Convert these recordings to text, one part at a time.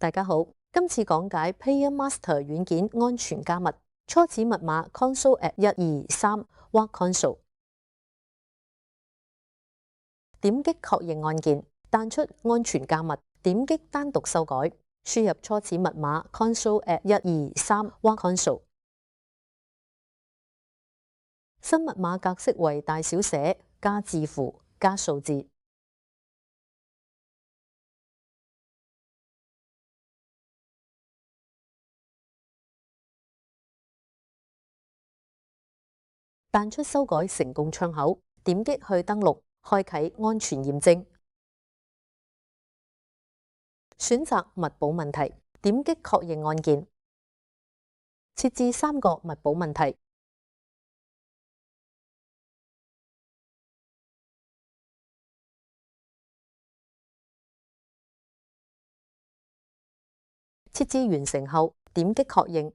大家好，今次講解 PayerMaster 軟件安全加密，初始密碼 console@123或 console， 點擊確認按鍵，彈出安全加密，點擊單獨修改，輸入初始密碼 console@123或 console， 新密碼格式為大小寫加字符加數字。彈出修改成功窗口，點擊去登錄，開啟安全驗證，選擇密保問題，點擊確認按鍵，設置3個密保問題，設置完成後，點擊確認。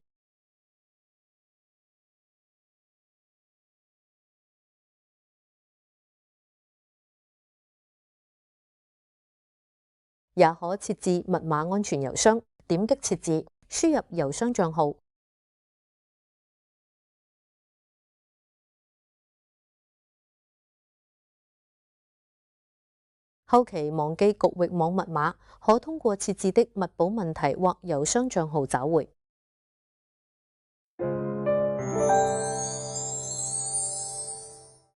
也可設置密碼安全郵箱，點擊設置，輸入郵箱帳號。後期忘記局域網密碼，可通過設置的密保問題或郵箱帳號找回。